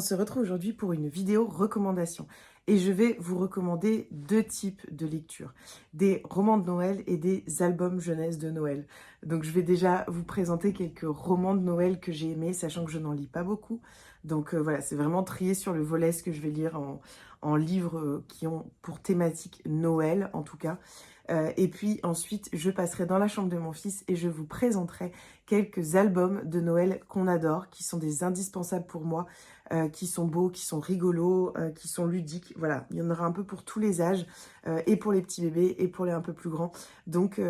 On se retrouve aujourd'hui pour une vidéo recommandation et je vais vous recommander deux types de lectures, des romans de Noël et des albums jeunesse de Noël. Donc je vais déjà vous présenter quelques romans de Noël que j'ai aimés, sachant que je n'en lis pas beaucoup. Donc voilà, c'est vraiment trié sur le volet ce que je vais lire en livres qui ont pour thématique Noël en tout cas. Et puis ensuite, je passerai dans la chambre de mon fils et je vous présenterai quelques albums de Noël qu'on adore, qui sont des indispensables pour moi, qui sont beaux, qui sont rigolos, qui sont ludiques. Voilà, il y en aura un peu pour tous les âges, et pour les petits bébés et pour les un peu plus grands. Donc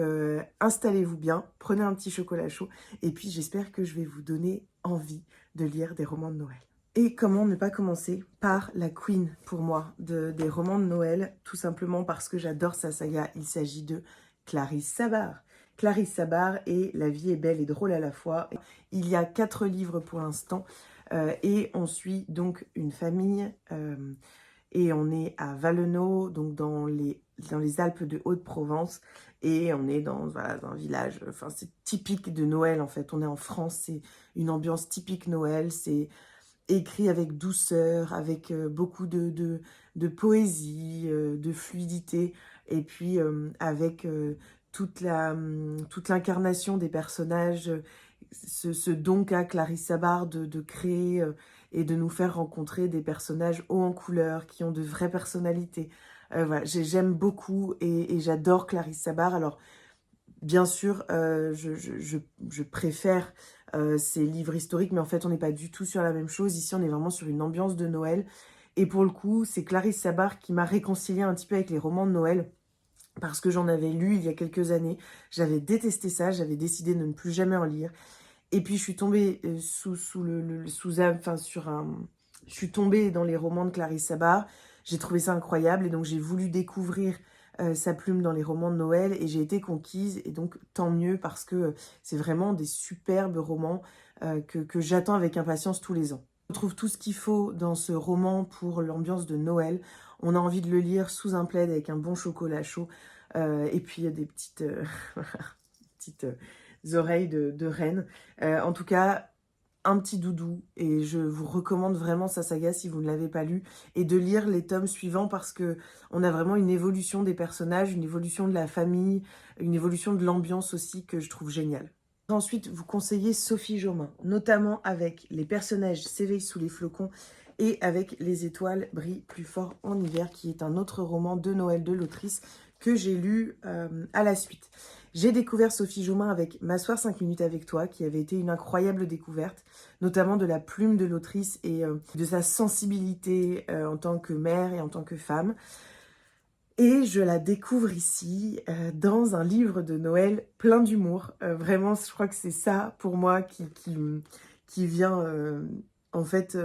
installez-vous bien, prenez un petit chocolat chaud et puis j'espère que je vais vous donner envie de lire des romans de Noël. Et comment ne pas commencer par la queen, pour moi, des romans de Noël, tout simplement parce que j'adore sa saga. Il s'agit de Clarisse Sabart. Clarisse Sabart et La vie est belle et drôle à la fois. Il y a 4 livres pour l'instant et on suit donc une famille et on est à Valenod, donc dans les Alpes de Haute-Provence et on est voilà, dans un village, enfin c'est typique de Noël en fait. On est en France, c'est une ambiance typique Noël, c'est écrit avec douceur, avec beaucoup de poésie, de fluidité, et puis avec toute l'incarnation des personnages, ce don qu'a Clarisse Sabart de créer et de nous faire rencontrer des personnages hauts en couleur, qui ont de vraies personnalités. Voilà, j'aime beaucoup et j'adore Clarisse Sabart. Alors, bien sûr, je préfère ces livres historiques, mais en fait, on n'est pas du tout sur la même chose. Ici, on est vraiment sur une ambiance de Noël. Et pour le coup, c'est Clarisse Sabart qui m'a réconciliée un petit peu avec les romans de Noël, parce que j'en avais lu il y a quelques années. J'avais détesté ça, j'avais décidé de ne plus jamais en lire. Et puis, je suis tombée je suis tombée dans les romans de Clarisse Sabart. J'ai trouvé ça incroyable et donc j'ai voulu découvrir sa plume dans les romans de Noël et j'ai été conquise et donc tant mieux parce que c'est vraiment des superbes romans que j'attends avec impatience tous les ans. On trouve tout ce qu'il faut dans ce roman pour l'ambiance de Noël. On a envie de le lire sous un plaid avec un bon chocolat chaud et puis il y a des petites, petites oreilles de reine. En tout cas, un petit doudou et je vous recommande vraiment sa saga si vous ne l'avez pas lu et de lire les tomes suivants parce que on a vraiment une évolution des personnages, une évolution de la famille, une évolution de l'ambiance aussi que je trouve géniale. Ensuite, vous conseillez Sophie Jomain, notamment avec Les personnages s'éveillent sous les flocons et avec Les étoiles brillent plus fort en hiver, qui est un autre roman de Noël de l'autrice que j'ai lu à la suite. J'ai découvert Sophie Jomain avec M'asseoir 5 minutes avec toi, qui avait été une incroyable découverte, notamment de la plume de l'autrice et de sa sensibilité en tant que mère et en tant que femme. Et je la découvre ici dans un livre de Noël plein d'humour. Vraiment, je crois que c'est ça pour moi qui vient en fait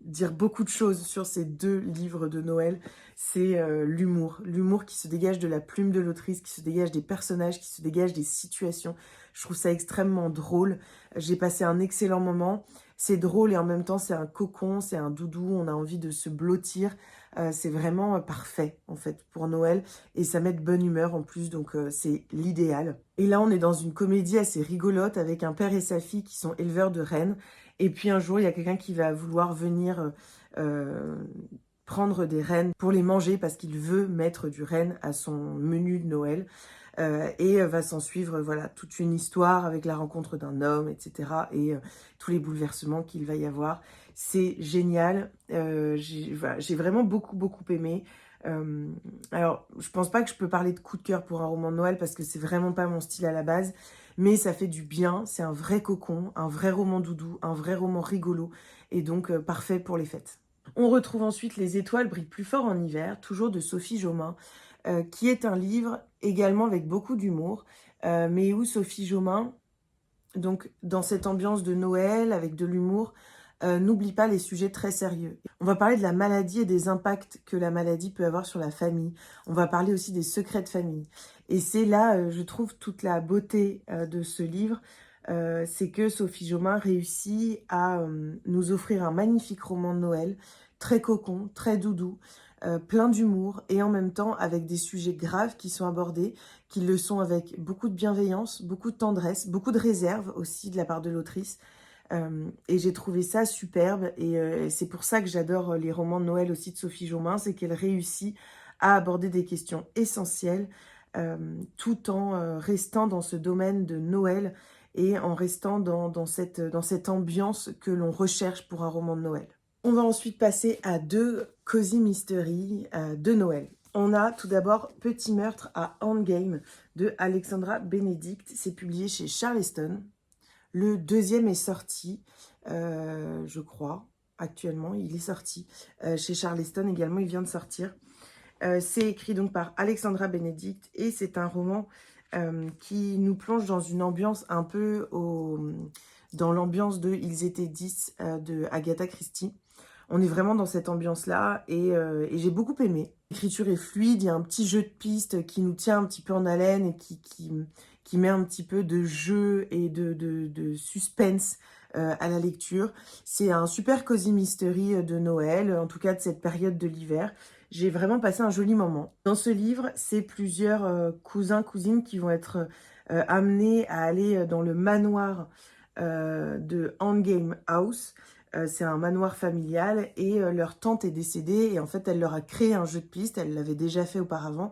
dire beaucoup de choses sur ces 2 livres de Noël. C'est l'humour. L'humour qui se dégage de la plume de l'autrice, qui se dégage des personnages, qui se dégage des situations. Je trouve ça extrêmement drôle. J'ai passé un excellent moment. C'est drôle et en même temps c'est un cocon, c'est un doudou. On a envie de se blottir. C'est vraiment parfait en fait pour Noël et ça met de bonne humeur en plus, donc c'est l'idéal. Et là on est dans une comédie assez rigolote avec un père et sa fille qui sont éleveurs de rennes et puis un jour il y a quelqu'un qui va vouloir venir prendre des rennes pour les manger parce qu'il veut mettre du renne à son menu de Noël. Et va s'en suivre voilà, toute une histoire avec la rencontre d'un homme, etc. Et tous les bouleversements qu'il va y avoir. C'est génial. J'ai vraiment beaucoup aimé. Alors, je pense pas que je peux parler de coup de cœur pour un roman de Noël parce que c'est vraiment pas mon style à la base. Mais ça fait du bien. C'est un vrai cocon, un vrai roman doudou, un vrai roman rigolo. Et donc, parfait pour les fêtes. On retrouve ensuite Les étoiles brillent plus fort en hiver, toujours de Sophie Jomain, qui est un livre également avec beaucoup d'humour, mais où Sophie Jomain, donc dans cette ambiance de Noël avec de l'humour, n'oublie pas les sujets très sérieux. On va parler de la maladie et des impacts que la maladie peut avoir sur la famille. On va parler aussi des secrets de famille. Et c'est là, je trouve, toute la beauté de ce livre. C'est que Sophie Jomain réussit à nous offrir un magnifique roman de Noël, très cocon, très doudou, plein d'humour et en même temps avec des sujets graves qui sont abordés, qui le sont avec beaucoup de bienveillance, beaucoup de tendresse, beaucoup de réserve aussi de la part de l'autrice. Et j'ai trouvé ça superbe et c'est pour ça que j'adore les romans de Noël aussi de Sophie Jomain, c'est qu'elle réussit à aborder des questions essentielles tout en restant dans ce domaine de Noël et en restant dans cette ambiance que l'on recherche pour un roman de Noël. On va ensuite passer à 2 cozy mystery de Noël. On a tout d'abord Petit meurtre à Endgame de Alexandra Benedict. C'est publié chez Charleston. Le 2e est sorti, je crois, actuellement. Il est sorti chez Charleston également, il vient de sortir. C'est écrit donc par Alexandra Benedict et c'est un roman qui nous plonge dans une ambiance un peu dans l'ambiance de Ils étaient 10 de Agatha Christie. On est vraiment dans cette ambiance-là et j'ai beaucoup aimé. L'écriture est fluide, il y a un petit jeu de pistes qui nous tient un petit peu en haleine et qui met un petit peu de jeu et de suspense à la lecture. C'est un super cozy mystery de Noël, en tout cas de cette période de l'hiver. J'ai vraiment passé un joli moment. Dans ce livre, c'est plusieurs cousins, cousines qui vont être amenés à aller dans le manoir de Endgame House. C'est un manoir familial et leur tante est décédée et en fait elle leur a créé un jeu de piste, elle l'avait déjà fait auparavant,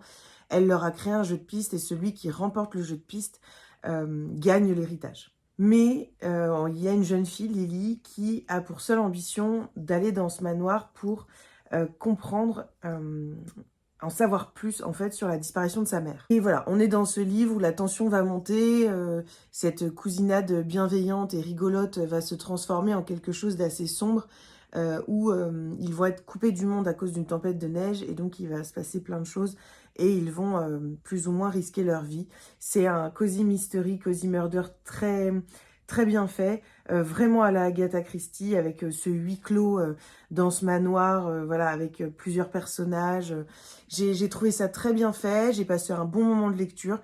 elle leur a créé un jeu de piste et celui qui remporte le jeu de piste gagne l'héritage. Mais il y a une jeune fille, Lily, qui a pour seule ambition d'aller dans ce manoir pour comprendre, en savoir plus en fait sur la disparition de sa mère. Et voilà, on est dans ce livre où la tension va monter, cette cousinade bienveillante et rigolote va se transformer en quelque chose d'assez sombre, où ils vont être coupés du monde à cause d'une tempête de neige et donc il va se passer plein de choses et ils vont plus ou moins risquer leur vie. C'est un cozy mystery, cozy murder très bien fait, vraiment à la Agatha Christie avec ce huis clos dans ce manoir, voilà, avec plusieurs personnages. J'ai trouvé ça très bien fait, j'ai passé un bon moment de lecture.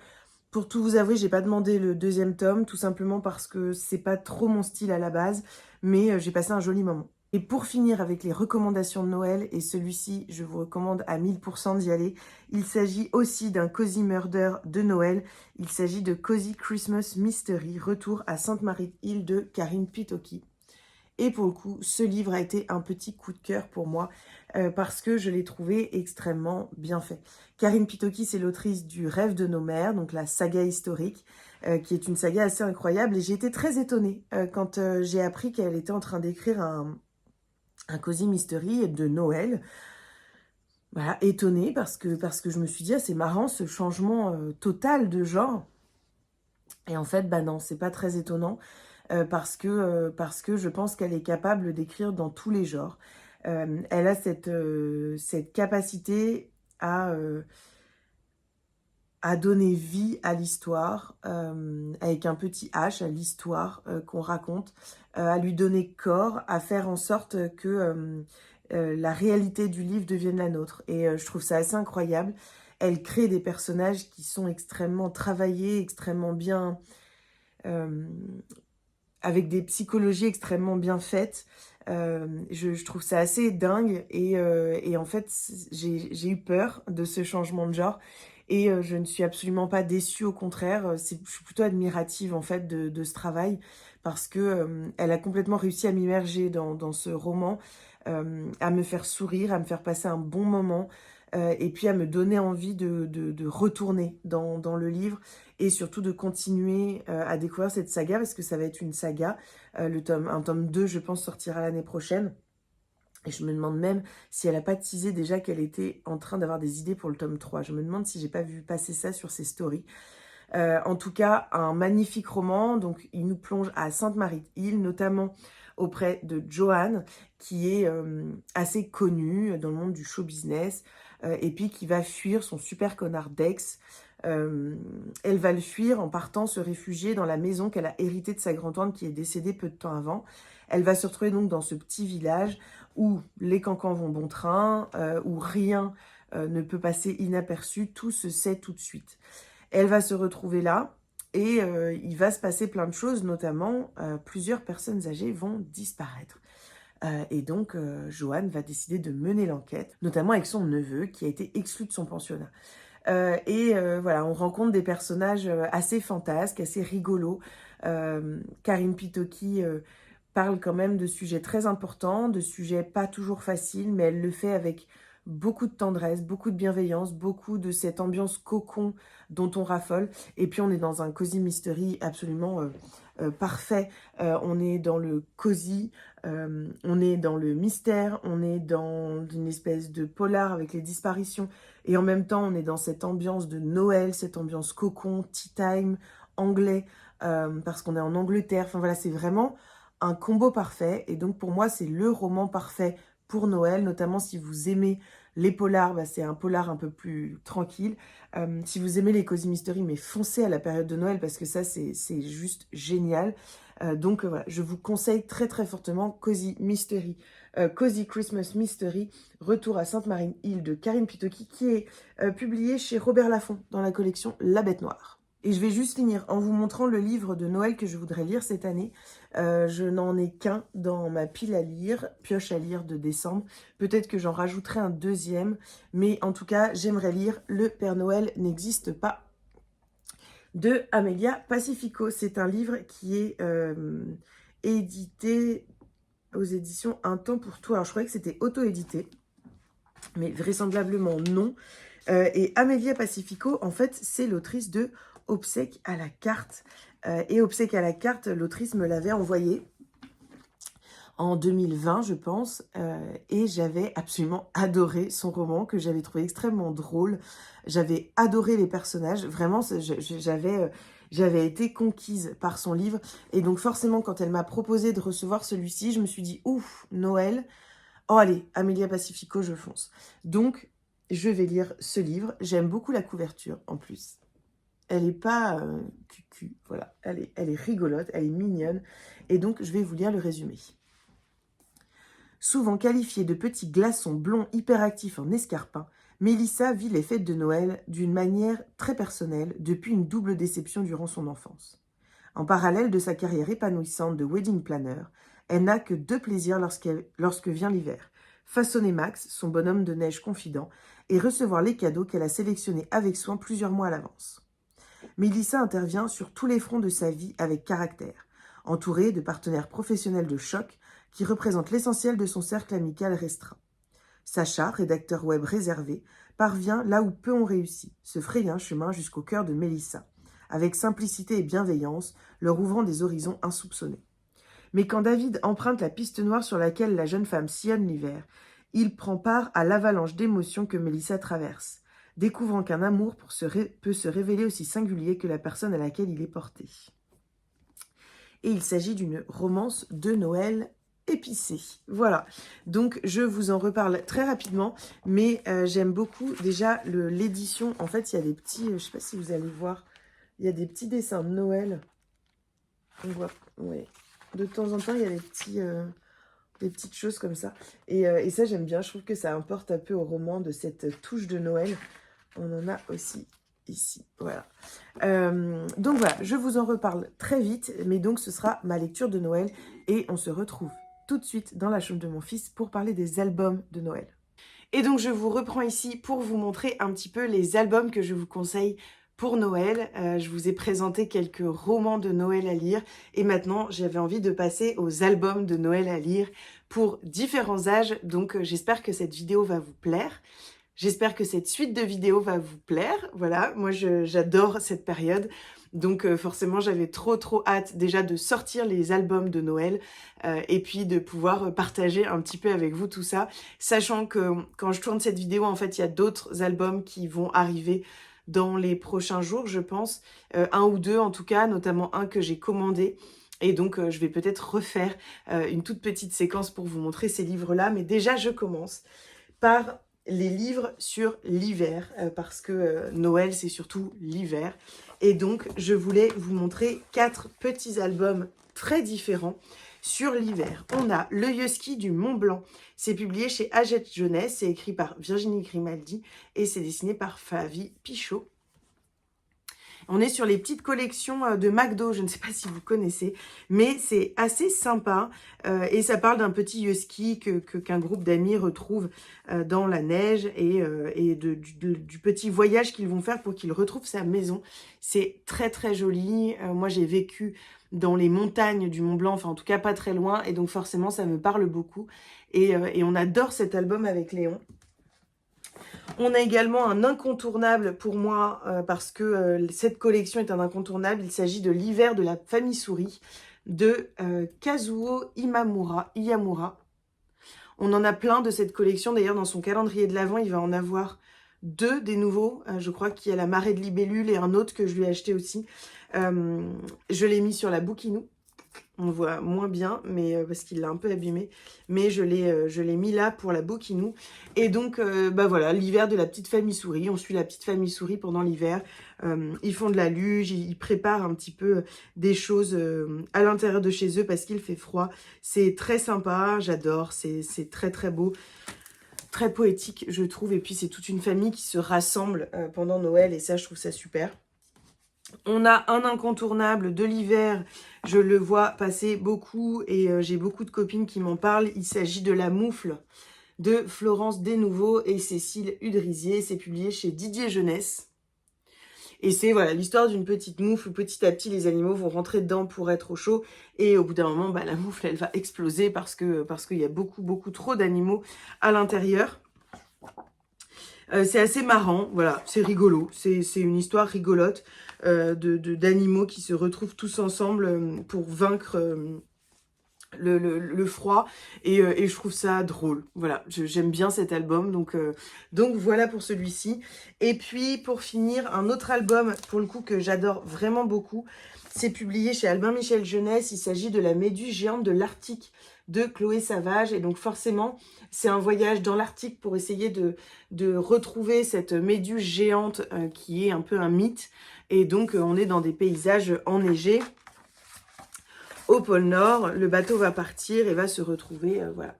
Pour tout vous avouer, j'ai pas demandé le 2e tome, tout simplement parce que c'est pas trop mon style à la base, mais j'ai passé un joli moment. Et pour finir avec les recommandations de Noël, et celui-ci, je vous recommande à 1000% d'y aller, il s'agit aussi d'un cozy murder de Noël. Il s'agit de Cozy Christmas Mystery, Retour à Sainte-Marie-Île de Karine Pitoki. Et pour le coup, ce livre a été un petit coup de cœur pour moi parce que je l'ai trouvé extrêmement bien fait. Karine Pitoki, c'est l'autrice du Rêve de nos mères, donc la saga historique, qui est une saga assez incroyable. Et j'ai été très étonnée quand j'ai appris qu'elle était en train d'écrire un cozy mystery de Noël. Voilà, étonnée parce que je me suis dit, ah, c'est marrant ce changement total de genre. Et en fait, bah non, c'est pas très étonnant. Parce que je pense qu'elle est capable d'écrire dans tous les genres. Elle a cette capacité à donner vie à l'histoire, avec un petit H, à l'histoire qu'on raconte, à lui donner corps, à faire en sorte que la réalité du livre devienne la nôtre. Et je trouve ça assez incroyable. Elle crée des personnages qui sont extrêmement travaillés, extrêmement bien... avec des psychologies extrêmement bien faites. Je trouve ça assez dingue et en fait, j'ai eu peur de ce changement de genre et je ne suis absolument pas déçue, au contraire, je suis plutôt admirative en fait de ce travail parce que elle a complètement réussi à m'immerger dans ce roman, à me faire sourire, à me faire passer un bon moment, et puis à me donner envie de retourner dans le livre et surtout de continuer à découvrir cette saga parce que ça va être une saga. Un tome 2, je pense, sortira l'année prochaine. Et je me demande même si elle n'a pas teasé déjà qu'elle était en train d'avoir des idées pour le tome 3. Je me demande si j'ai pas vu passer ça sur ses stories. En tout cas, un magnifique roman. Donc, il nous plonge à Sainte-Marie-Île, notamment auprès de Joanne, qui est assez connue dans le monde du show business, et puis qui va fuir son super connard d'ex. Elle va le fuir en partant se réfugier dans la maison qu'elle a héritée de sa grand-tante qui est décédée peu de temps avant. Elle va se retrouver donc dans ce petit village où les cancans vont bon train, où rien ne peut passer inaperçu, tout se sait tout de suite. Elle va se retrouver là et il va se passer plein de choses, notamment plusieurs personnes âgées vont disparaître. Et donc, Joanne va décider de mener l'enquête, notamment avec son neveu qui a été exclu de son pensionnat. Voilà, on rencontre des personnages assez fantasques, assez rigolos. Karine Pitoki parle quand même de sujets très importants, de sujets pas toujours faciles, mais elle le fait avec beaucoup de tendresse, beaucoup de bienveillance, beaucoup de cette ambiance cocon dont on raffole. Et puis on est dans un cozy mystery absolument parfait. On est dans le cosy, on est dans le mystère, on est dans une espèce de polar avec les disparitions. Et en même temps, on est dans cette ambiance de Noël, cette ambiance cocon, tea time, anglais, parce qu'on est en Angleterre. Enfin voilà, c'est vraiment un combo parfait. Et donc pour moi, c'est le roman parfait pour Noël, notamment si vous aimez les polars, bah, c'est un polar un peu plus tranquille. Si vous aimez les cozy mystery, mais foncez à la période de Noël parce que ça, c'est juste génial. Donc voilà, je vous conseille très très fortement Cozy Mystery, Cozy Christmas Mystery, Retour à Sainte-Marine-Île de Karine Pitoki, qui est publié chez Robert Laffont dans la collection La Bête Noire. Et je vais juste finir en vous montrant le livre de Noël que je voudrais lire cette année. Je n'en ai qu'un dans ma pile à lire, pioche à lire de décembre. Peut-être que j'en rajouterai un deuxième, mais en tout cas, j'aimerais lire Le Père Noël n'existe pas de Amelia Pacifico. C'est un livre qui est édité aux éditions Un temps pour tout. Alors, je croyais que c'était auto-édité, mais vraisemblablement non. Et Amelia Pacifico, en fait, c'est l'autrice de Obsèques à la carte. Et Obsèques à la carte, l'autrice me l'avait envoyé en 2020, je pense, et j'avais absolument adoré son roman, que j'avais trouvé extrêmement drôle. J'avais adoré les personnages, vraiment, j'avais été conquise par son livre. Et donc forcément, quand elle m'a proposé de recevoir celui-ci, je me suis dit, ouf, Noël, oh allez, Amelia Pacifico, je fonce. Donc, je vais lire ce livre. J'aime beaucoup la couverture, en plus. Elle n'est pas cucu, voilà. Elle est rigolote, elle est mignonne. Et donc, je vais vous lire le résumé. Souvent qualifiée de petit glaçon blond hyperactif en escarpin, Mélissa vit les fêtes de Noël d'une manière très personnelle depuis une double déception durant son enfance. En parallèle de sa carrière épanouissante de wedding planner, elle n'a que deux plaisirs lorsque vient l'hiver. Façonner Max, son bonhomme de neige confident, et recevoir les cadeaux qu'elle a sélectionnés avec soin plusieurs mois à l'avance. Mélissa intervient sur tous les fronts de sa vie avec caractère, entourée de partenaires professionnels de choc qui représentent l'essentiel de son cercle amical restreint. Sacha, rédacteur web réservé, parvient là où peu ont réussi, se frayer un chemin jusqu'au cœur de Mélissa, avec simplicité et bienveillance, leur ouvrant des horizons insoupçonnés. Mais quand David emprunte la piste noire sur laquelle la jeune femme sillonne l'hiver, il prend part à l'avalanche d'émotions que Mélissa traverse, découvrant qu'un amour peut se révéler aussi singulier que la personne à laquelle il est porté. Et il s'agit d'une romance de Noël épicée. Voilà, donc je vous en reparle très rapidement, mais j'aime beaucoup déjà l'édition. En fait, il y a des petits, je ne sais pas si vous allez voir, il y a des petits dessins de Noël. On voit, ouais. De temps en temps, il y a des petites choses comme ça. Et ça, j'aime bien. Je trouve que ça apporte un peu au roman de cette touche de Noël. On en a aussi ici. Voilà. Donc voilà, je vous en reparle très vite. Mais donc, ce sera ma lecture de Noël. Et on se retrouve tout de suite dans la chambre de mon fils pour parler des albums de Noël. Et donc, je vous reprends ici pour vous montrer un petit peu les albums que je vous conseille pour Noël. Je vous ai présenté quelques romans de Noël à lire et maintenant j'avais envie de passer aux albums de Noël à lire pour différents âges. Donc j'espère que cette vidéo va vous plaire. J'espère que cette suite de vidéos va vous plaire. Voilà, moi j'adore cette période. Donc forcément j'avais trop hâte déjà de sortir les albums de Noël et puis de pouvoir partager un petit peu avec vous tout ça. Sachant que quand je tourne cette vidéo, en fait il y a d'autres albums qui vont arriver dans les prochains jours, je pense. Un ou deux en tout cas, notamment un que j'ai commandé. Et donc, je vais peut-être refaire une toute petite séquence pour vous montrer ces livres-là. Mais déjà, je commence par les livres sur l'hiver, parce que Noël, c'est surtout l'hiver. Et donc, je voulais vous montrer 4 petits albums très différents sur l'hiver. On a Le Husky du Mont Blanc. C'est publié chez Hachette Jeunesse. C'est écrit par Virginie Grimaldi et c'est dessiné par Flavie Pichot. On est sur les petites collections de McDo, je ne sais pas si vous connaissez, mais c'est assez sympa. Et ça parle d'un petit husky qu'un groupe d'amis retrouve dans la neige et du petit voyage qu'ils vont faire pour qu'il retrouve sa maison. C'est très joli. Moi, j'ai vécu dans les montagnes du Mont Blanc, enfin en tout cas pas très loin, et donc forcément ça me parle beaucoup. Et on adore cet album avec Léon. On a également un incontournable pour moi, parce que cette collection est un incontournable. Il s'agit de l'hiver de la famille souris de Kazuo Iyamura. On en a plein de cette collection. D'ailleurs, dans son calendrier de l'Avent, il va en avoir 2 des nouveaux. Je crois qu'il y a la marée de libellules et un autre que je lui ai acheté aussi. Je l'ai mis sur la Bouquinou. On voit moins bien, mais parce qu'il l'a un peu abîmé. Mais je l'ai mis là pour la Bouquinou. Et donc, bah voilà, l'hiver de la petite famille souris. On suit la petite famille souris pendant l'hiver. Ils font de la luge, ils préparent un petit peu des choses à l'intérieur de chez eux parce qu'il fait froid. C'est très sympa, j'adore, c'est très très beau. Très poétique, je trouve. Et puis, c'est toute une famille qui se rassemble pendant Noël. Et ça, je trouve ça super. On a un incontournable de l'hiver, je le vois passer beaucoup et j'ai beaucoup de copines qui m'en parlent. Il s'agit de La Moufle de Florence Desnouveaux et Cécile Udrisier. C'est publié chez Didier Jeunesse. Et c'est voilà l'histoire d'une petite moufle où petit à petit les animaux vont rentrer dedans pour être au chaud. Et au bout d'un moment, bah, la moufle elle va exploser parce qu'il y a beaucoup trop d'animaux à l'intérieur. C'est assez marrant, voilà, c'est rigolo, c'est une histoire rigolote d'animaux qui se retrouvent tous ensemble pour vaincre le froid et je trouve ça drôle. Voilà, j'aime bien cet album, donc voilà pour celui-ci. Et puis pour finir, un autre album pour le coup que j'adore vraiment beaucoup, c'est publié chez Albin Michel Jeunesse. Il s'agit de La Méduse géante de l'Arctique de Chloé Savage. Et donc forcément, c'est un voyage dans l'Arctique pour essayer de retrouver cette méduse géante qui est un peu un mythe. Et donc, on est dans des paysages enneigés. Au pôle Nord, le bateau va partir et va se retrouver, voilà,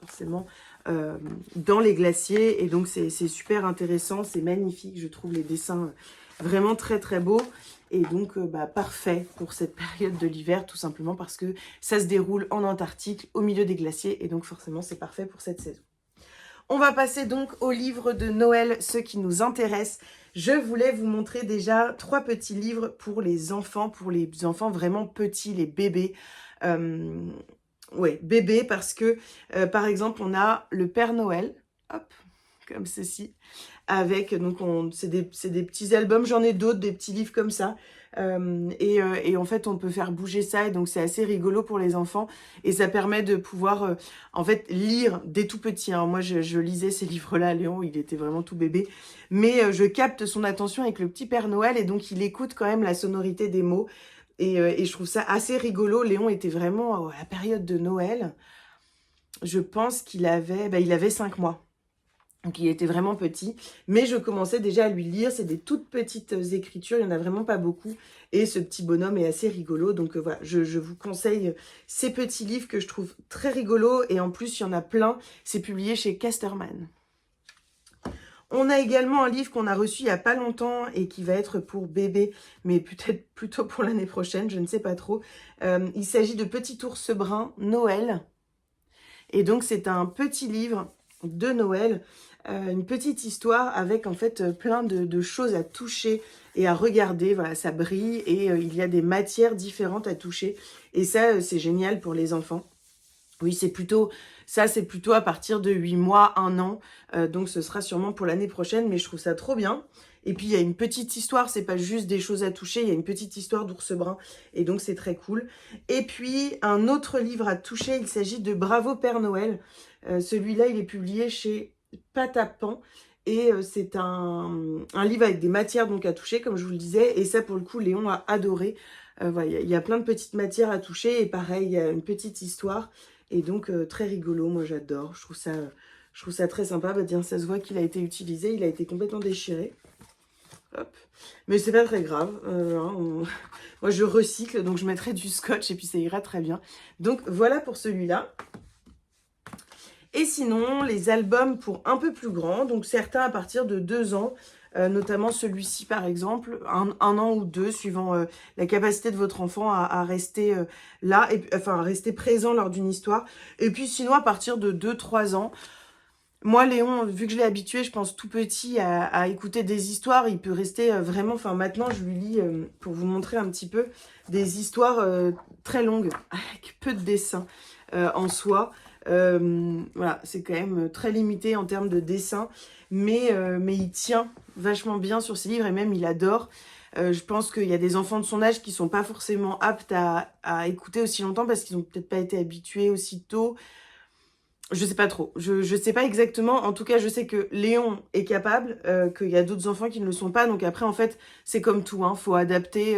forcément, dans les glaciers. Et donc, c'est super intéressant, c'est magnifique. Je trouve les dessins vraiment très, très beaux. Et donc, parfait pour cette période de l'hiver, tout simplement parce que ça se déroule en Antarctique, au milieu des glaciers. Et donc, forcément, c'est parfait pour cette saison. On va passer donc au livre de Noël, ce qui nous intéresse. Je voulais vous montrer déjà 3 petits livres pour les enfants vraiment petits, les bébés. Ouais, bébés parce que, par exemple, on a le Père Noël, hop, comme ceci, avec, donc c'est des petits albums, j'en ai d'autres, des petits livres comme ça. Et en fait, on peut faire bouger ça, et donc c'est assez rigolo pour les enfants. Et ça permet de pouvoir, en fait, lire dès tout petit. Hein. Moi, je lisais ces livres-là, Léon, il était vraiment tout bébé. Mais je capte son attention avec le petit Père Noël, et donc il écoute quand même la sonorité des mots. Et je trouve ça assez rigolo. Léon était vraiment à la période de Noël. Je pense qu'il avait, il avait 5 mois. Donc il était vraiment petit, mais je commençais déjà à lui lire. C'est des toutes petites écritures, il n'y en a vraiment pas beaucoup. Et ce petit bonhomme est assez rigolo, donc voilà, je vous conseille ces petits livres que je trouve très rigolos. Et en plus, il y en a plein, c'est publié chez Casterman. On a également un livre qu'on a reçu il n'y a pas longtemps et qui va être pour bébé, mais peut-être plutôt pour l'année prochaine, je ne sais pas trop. Il s'agit de Petit ours brun Noël. Et donc c'est un petit livre de Noël, une petite histoire avec en fait plein de choses à toucher et à regarder. Voilà, ça brille et il y a des matières différentes à toucher. Et ça, c'est génial pour les enfants. Oui, c'est plutôt à partir de 8 mois, 1 an. Donc ce sera sûrement pour l'année prochaine, mais je trouve ça trop bien. Et puis il y a une petite histoire, c'est pas juste des choses à toucher, il y a une petite histoire d'ours brun. Et donc c'est très cool. Et puis un autre livre à toucher, il s'agit de Bravo Père Noël. Celui-là, il est publié chez Patapan. Et c'est un livre avec des matières donc à toucher, comme je vous le disais. Et ça, pour le coup, Léon a adoré. Voilà, il y a plein de petites matières à toucher. Et pareil, il y a une petite histoire. Et donc, très rigolo, moi j'adore, je trouve ça très sympa. Tiens, ça se voit qu'il a été utilisé, il a été complètement déchiré. Hop. Mais c'est pas très grave, moi je recycle, donc je mettrai du scotch et puis ça ira très bien. Donc voilà pour celui-là. Et sinon, les albums pour un peu plus grands, donc certains à partir de 2 ans, notamment celui-ci par exemple, un an ou 2, suivant la capacité de votre enfant à rester là, à rester présent lors d'une histoire. Et puis sinon à partir de 2-3 ans, Moi, Léon, vu que je l'ai habitué, je pense tout petit à écouter des histoires, il peut rester vraiment... Enfin, maintenant, je lui lis, pour vous montrer un petit peu, des histoires très longues, avec peu de dessins en soi. Voilà, c'est quand même très limité en termes de dessin, mais il tient vachement bien sur ses livres et même il adore. Je pense qu'il y a des enfants de son âge qui sont pas forcément aptes à écouter aussi longtemps parce qu'ils ont peut-être pas été habitués aussi tôt. Je sais pas trop, je sais pas exactement. En tout cas, je sais que Léon est capable, qu'il y a d'autres enfants qui ne le sont pas. Donc après, en fait, c'est comme tout, hein, faut adapter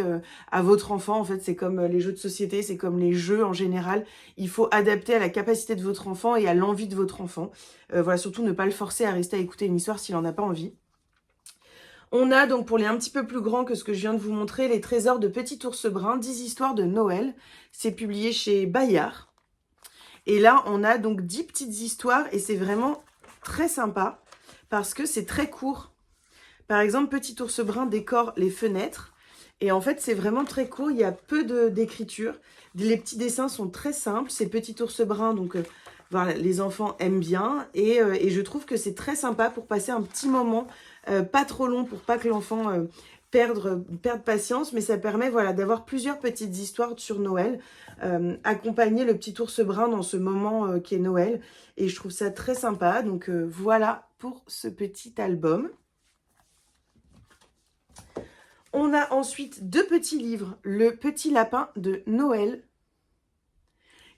à votre enfant. En fait, c'est comme les jeux de société, c'est comme les jeux en général. Il faut adapter à la capacité de votre enfant et à l'envie de votre enfant. Voilà, surtout ne pas le forcer à rester à écouter une histoire s'il en a pas envie. On a donc, pour les un petit peu plus grands que ce que je viens de vous montrer, Les Trésors de Petit Ours Brun, 10 histoires de Noël. C'est publié chez Bayard. Et là, on a donc 10 petites histoires et c'est vraiment très sympa parce que c'est très court. Par exemple, Petit Ours Brun décore les fenêtres. Et en fait, c'est vraiment très court, il y a peu d'écriture. Les petits dessins sont très simples, c'est Petit Ours Brun, donc voilà, les enfants aiment bien. Et je trouve que c'est très sympa pour passer un petit moment, pas trop long, pour pas que l'enfant perde patience. Mais ça permet voilà, d'avoir plusieurs petites histoires sur Noël, accompagner le Petit Ours Brun dans ce moment qui est Noël. Et je trouve ça très sympa. Donc voilà pour ce petit album. On a ensuite 2 petits livres. Le Petit Lapin de Noël,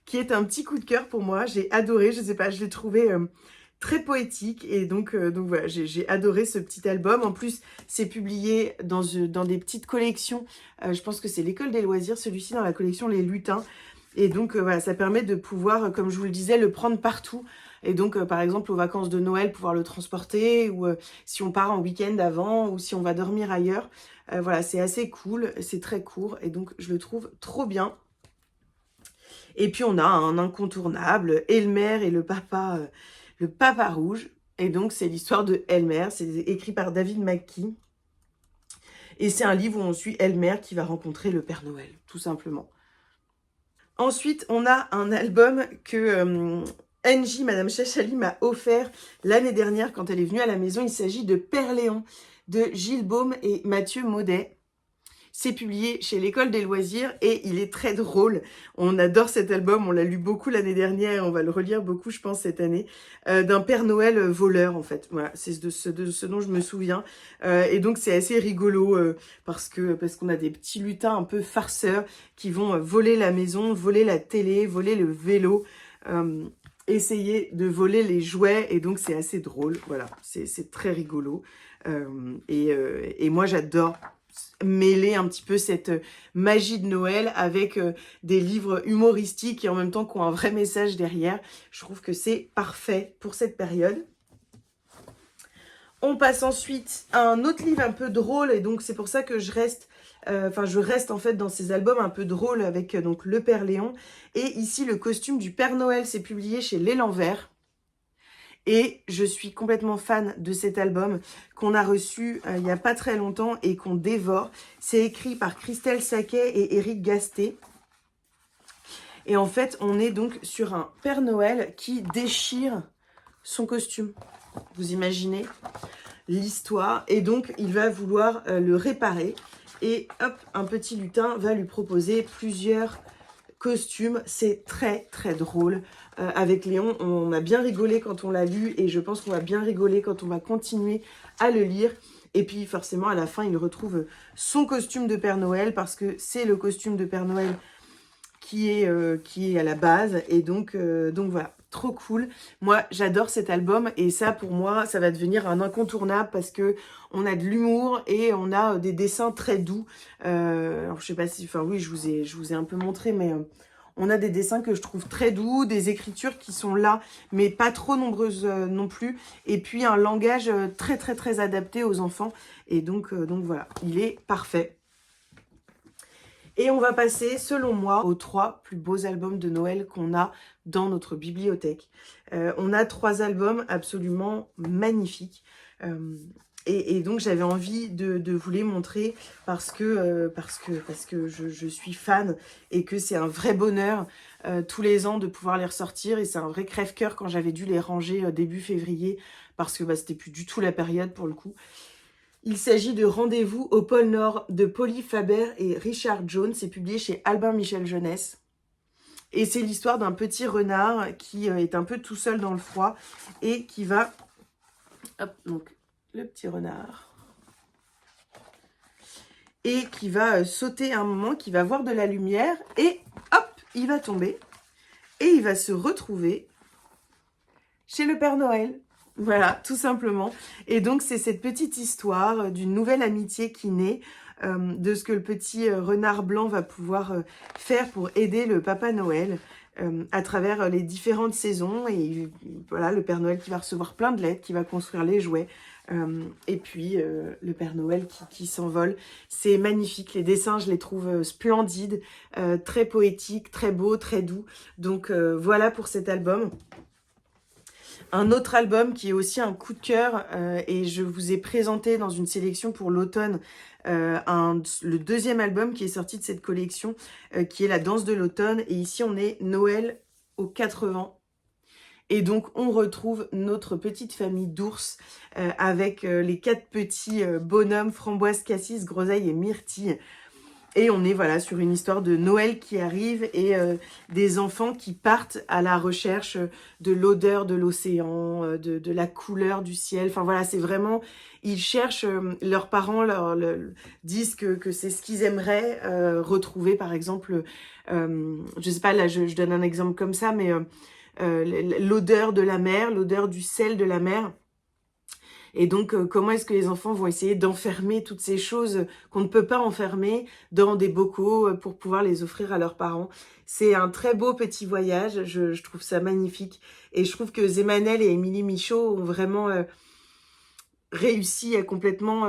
qui est un petit coup de cœur pour moi. J'ai adoré, je sais pas, je l'ai trouvé très poétique. Et donc voilà, j'ai adoré ce petit album. En plus, c'est publié dans des petites collections. Je pense que c'est l'École des loisirs, celui-ci dans la collection Les Lutins. Et donc voilà, ça permet de pouvoir, comme je vous le disais, le prendre partout. Et donc, par exemple, aux vacances de Noël, pouvoir le transporter, ou si on part en week-end avant, ou si on va dormir ailleurs. Voilà, c'est assez cool, c'est très court, et donc je le trouve trop bien. Et puis on a un incontournable, Elmer et le papa rouge. Et donc c'est l'histoire de Elmer, c'est écrit par David McKee. Et c'est un livre où on suit Elmer qui va rencontrer le Père Noël, tout simplement. Ensuite, on a un album que Angie, Madame Chachali, m'a offert l'année dernière quand elle est venue à la maison. Il s'agit de Père Léon de Gilles Baume et Mathieu Maudet. C'est publié chez l'École des loisirs et il est très drôle. On adore cet album, on l'a lu beaucoup l'année dernière, on va le relire beaucoup, je pense, cette année. D'un Père Noël voleur, en fait. Voilà, c'est de ce dont je me souviens. Et donc, c'est assez rigolo parce qu'on a des petits lutins un peu farceurs qui vont voler la maison, voler la télé, voler le vélo, essayer de voler les jouets. Et donc, c'est assez drôle. Voilà, c'est très rigolo. Et moi, j'adore mêler un petit peu cette magie de Noël avec des livres humoristiques et en même temps qui ont un vrai message derrière. Je trouve que c'est parfait pour cette période. On passe ensuite à un autre livre un peu drôle et donc c'est pour ça que je reste en fait dans ces albums un peu drôles avec donc le Père Léon. Et ici, le costume du Père Noël, c'est publié chez L'Élan Vert. Et je suis complètement fan de cet album qu'on a reçu il n'y a pas très longtemps et qu'on dévore. C'est écrit par Christelle Saquet et Éric Gasté. Et en fait, on est donc sur un Père Noël qui déchire son costume. Vous imaginez l'histoire. Et donc, il va vouloir le réparer. Et hop, un petit lutin va lui proposer plusieurs costumes. C'est très, très drôle. Avec Léon, on a bien rigolé quand on l'a lu et je pense qu'on va bien rigoler quand on va continuer à le lire. Et puis forcément, à la fin, il retrouve son costume de Père Noël parce que c'est le costume de Père Noël qui est à la base. Et donc voilà, trop cool. Moi, j'adore cet album et ça, pour moi, ça va devenir un incontournable parce que on a de l'humour et on a des dessins très doux. Alors, je sais pas si... Enfin, oui, je vous ai un peu montré, mais... on a des dessins que je trouve très doux, des écritures qui sont là, mais pas trop nombreuses non plus. Et puis un langage très très très adapté aux enfants. Et donc voilà, il est parfait. Et on va passer, selon moi, aux 3 plus beaux albums de Noël qu'on a dans notre bibliothèque. On a 3 albums absolument magnifiques. Et donc j'avais envie de vous les montrer parce que je suis fan et que c'est un vrai bonheur tous les ans de pouvoir les ressortir. Et c'est un vrai crève-cœur quand j'avais dû les ranger début février parce que c'était plus du tout la période pour le coup. Il s'agit de Rendez-vous au pôle Nord de Polly Faber et Richard Jones. C'est publié chez Albin Michel Jeunesse. Et c'est l'histoire d'un petit renard qui est un peu tout seul dans le froid et qui va... Hop, donc le petit renard. Et qui va sauter à un moment, qui va voir de la lumière et hop, il va tomber. Et il va se retrouver chez le Père Noël. Voilà, tout simplement. Et donc, c'est cette petite histoire d'une nouvelle amitié qui naît, de ce que le petit renard blanc va pouvoir faire pour aider le Papa Noël à travers les différentes saisons. Et voilà, le Père Noël qui va recevoir plein de lettres, qui va construire les jouets. Et puis, le Père Noël qui s'envole. C'est magnifique. Les dessins, je les trouve splendides, très poétiques, très beaux, très doux. Donc, voilà pour cet album. Un autre album qui est aussi un coup de cœur et je vous ai présenté dans une sélection pour l'automne le deuxième album qui est sorti de cette collection qui est La Danse de l'automne. Et ici on est Noël aux 4 vents. Et donc on retrouve notre petite famille d'ours avec les 4 petits bonhommes Framboise, Cassis, Groseille et Myrtille. Et on est voilà sur une histoire de Noël qui arrive et des enfants qui partent à la recherche de l'odeur de l'océan, de la couleur du ciel. Enfin voilà, c'est vraiment, ils cherchent, leurs parents leur disent que c'est ce qu'ils aimeraient retrouver. Par exemple, je sais pas, là je donne un exemple comme ça, mais l'odeur de la mer, l'odeur du sel de la mer. Et donc, comment est-ce que les enfants vont essayer d'enfermer toutes ces choses qu'on ne peut pas enfermer dans des bocaux pour pouvoir les offrir à leurs parents? C'est un très beau petit voyage, je trouve ça magnifique. Et je trouve que Zemanel et Émilie Michaud ont vraiment réussi à complètement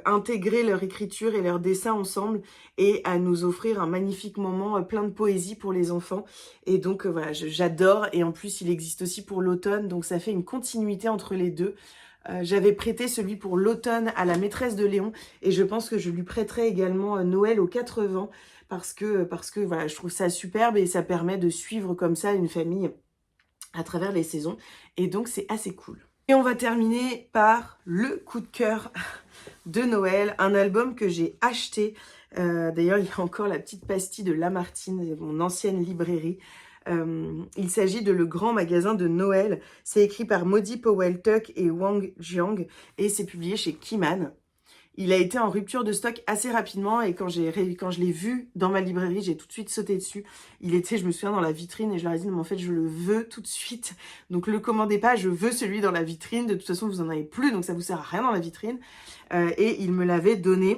intégrer leur écriture et leur dessin ensemble et à nous offrir un magnifique moment plein de poésie pour les enfants. Et donc, voilà, j'adore. Et en plus, il existe aussi pour l'automne, donc ça fait une continuité entre les deux. J'avais prêté celui pour l'automne à la maîtresse de Léon et je pense que je lui prêterai également Noël aux 4 vents parce que voilà, je trouve ça superbe et ça permet de suivre comme ça une famille à travers les saisons et donc c'est assez cool. Et on va terminer par le coup de cœur de Noël, un album que j'ai acheté. D'ailleurs, il y a encore la petite pastille de Lamartine, mon ancienne librairie. Il s'agit de Le Grand Magasin de Noël. C'est écrit par Maudie Powell-Tuck et Wang Jiang et c'est publié chez Kiman. Il a été en rupture de stock assez rapidement et quand je l'ai vu dans ma librairie, j'ai tout de suite sauté dessus. Il était, je me souviens, dans la vitrine et je leur ai dit, mais en fait, je le veux tout de suite. Donc, le commandez pas, je veux celui dans la vitrine. De toute façon, vous en avez plus, donc ça vous sert à rien dans la vitrine. Et il me l'avait donné.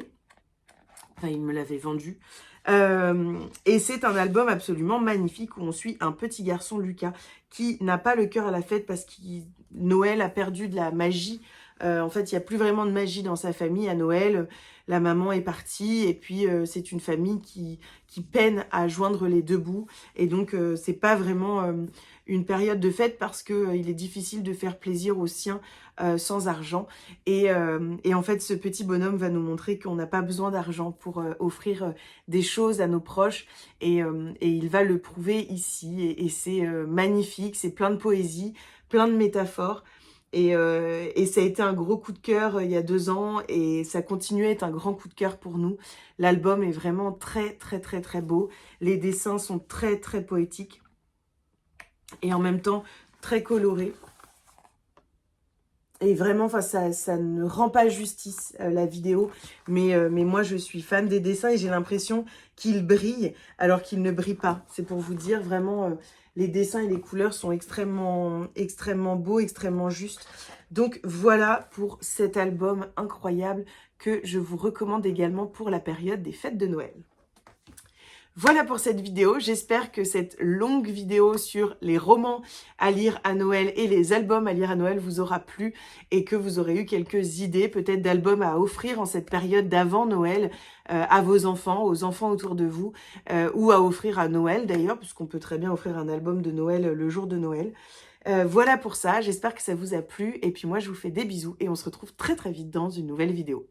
Enfin, il me l'avait vendu. Et c'est un album absolument magnifique où on suit un petit garçon, Lucas, qui n'a pas le cœur à la fête parce que Noël a perdu de la magie. En fait, il n'y a plus vraiment de magie dans sa famille à Noël. La maman est partie et puis c'est une famille qui peine à joindre les deux bouts. Et donc, c'est pas vraiment une période de fête parce que il est difficile de faire plaisir aux siens sans argent. Et en fait, ce petit bonhomme va nous montrer qu'on n'a pas besoin d'argent pour offrir des choses à nos proches. Et il va le prouver ici. Et c'est magnifique, c'est plein de poésie, plein de métaphores. Et ça a été un gros coup de cœur il y a 2 ans et ça continue à être un grand coup de cœur pour nous. L'album est vraiment très très très très beau. Les dessins sont très très poétiques et en même temps très colorés. Et vraiment, enfin, ça ne rend pas justice la vidéo, mais moi je suis fan des dessins et j'ai l'impression qu'ils brillent alors qu'ils ne brillent pas. C'est pour vous dire vraiment, les dessins et les couleurs sont extrêmement, extrêmement beaux, extrêmement justes. Donc voilà pour cet album incroyable que je vous recommande également pour la période des fêtes de Noël. Voilà pour cette vidéo, j'espère que cette longue vidéo sur les romans à lire à Noël et les albums à lire à Noël vous aura plu et que vous aurez eu quelques idées peut-être d'albums à offrir en cette période d'avant Noël à vos enfants, aux enfants autour de vous ou à offrir à Noël d'ailleurs, puisqu'on peut très bien offrir un album de Noël le jour de Noël. Voilà pour ça, j'espère que ça vous a plu et puis moi je vous fais des bisous et on se retrouve très très vite dans une nouvelle vidéo.